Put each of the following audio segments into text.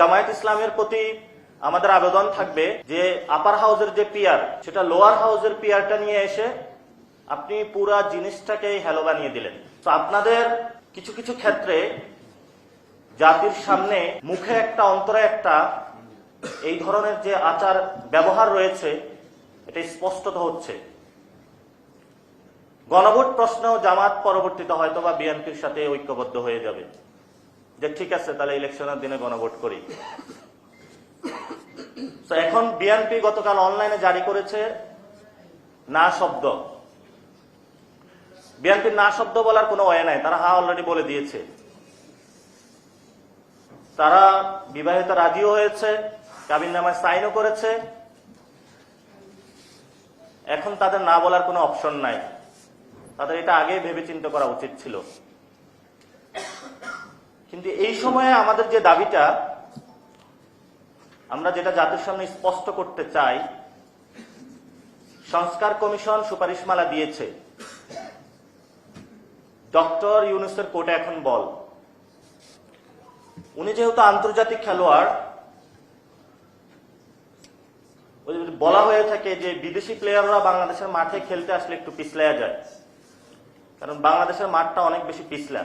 জামায়াত ইসলামের প্রতি আমাদের আবেদন থাকবে যে আপার হাউসের যে পিয়ার সেটা লোয়ার হাউসের পিয়ারটা নিয়ে এসে আপনি পুরা জিনিসটাকে হেলো বানিয়ে দিলেন। তো আপনাদের কিছু কিছু ক্ষেত্রে জাতির সামনে মুখে একটা অন্তরে একটা এই ধরনের যে আচার ব্যবহার রয়েছে এটা স্পষ্টত হচ্ছে। গণভোট প্রশ্ন জামাত পরবর্তীতে হয়তো বা বিএনপির সাথে ঐক্যবদ্ধ হয়ে যাবে যে ঠিক আছে তাহলে ইলেকশনের দিনে গণভোট করি। তো এখন বিএনপি গতকাল অনলাইনে জারি করেছে না শব্দ। বিএনপির না শব্দ বলার কোনো ওয়ে নাই, তারা অলরেডি বলে দিয়েছে। তারা বিবাহিত রাজিও হয়েছে, কাবিননামায় সাইনও করেছে। এখন তাদের না বলার কোনো অপশন নাই, তাদের এটা আগে ভেবে চিন্তা করা উচিত ছিল। কিন্তু এই সময়ে আমাদের যে দাবিটা, আমরা যেটা জাতির সামনে স্পষ্ট করতে চাই, সংস্কার কমিশন সুপারিশমালা দিয়েছে, ডক্টর ইউনূসের কোর্টে এখন বল। উনি যেহেতু আন্তর্জাতিক খেলোয়াড়, বলা হয়ে থাকে যে বিদেশি প্লেয়াররা বাংলাদেশের মাঠে খেলতে আসলে একটু পিছলায়া যায়, কারণ বাংলাদেশের মাঠটা অনেক বেশি পিছলা।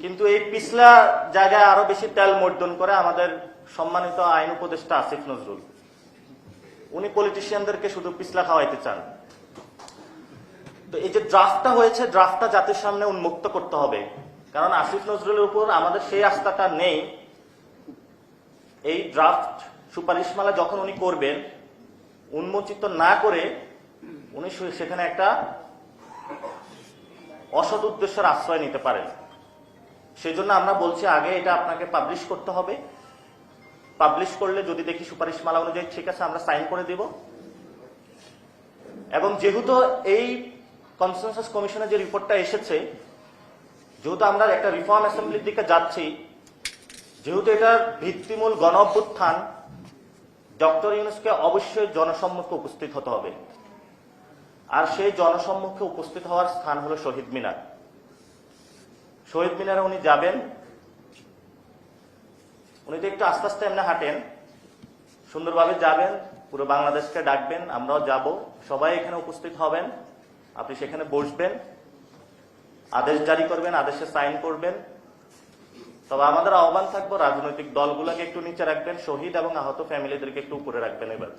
কিন্তু এই পিছলা জায়গায় আরো বেশি তেল মর্দন করে আমাদের সম্মানিত আইন উপদেষ্টা আসিফ নজরুল। উনি পলিটিশিয়ানদেরকে শুধু পিছলা খাওয়াইতে চান। তো এই যে ড্রাফটটা হয়েছে, ড্রাফটটা জাতির সামনে উন্মুক্ত করতে হবে, কারণ আসিফ নজরুলের উপর আমাদের সেই আস্থাটা নেই। এই ড্রাফট সুপারিশমালা যখন উনি করবেন, উন্মোচিত না করে উনি সেখানে একটা অসৎ উদ্দেশ্যের আশ্রয় নিতে পারেন। সেই জন্য আমরা বলছি আগে এটা আপনাকে পাবলিশ করতে হবে। পাবলিশ করলে যদি দেখি সুপারিশমালা অনুযায়ী ঠিক আছে, আমরা সাইন করে দিব। এবং যেহেতু এই কনসেনসাস কমিশনের যে রিপোর্টটা এসেছে, যেহেতু আমরা একটা রিফর্ম অ্যাসেম্বলির দিকে যাচ্ছি, যেহেতু এটার ভিত্তিমূল গণ অভ্যুত্থান, ডক্টর ইউনূসকে অবশ্যই জনসম্মুখে উপস্থিত হতে হবে। আর সেই জনসম্মুখে উপস্থিত হওয়ার স্থান হলো শহীদ মিনার। শহীদ মিনারে উনি যাবেন, উনি তো একটু আস্তে আস্তে এমনি হাঁটেন, সুন্দরভাবে যাবেন, পুরো বাংলাদেশকে ডাকবেন, আমরাও যাব, সবাই এখানে উপস্থিত হবেন। আপনি সেখানে বসবেন, আদেশ জারি করবেন, আদেশে সাইন করবেন। তবে আমাদের আহ্বান থাকবো রাজনৈতিক দলগুলোকে একটু নিচে রাখবেন, শহীদ এবং আহত ফ্যামিলিদেরকে একটু উপরে রাখবেন এবার।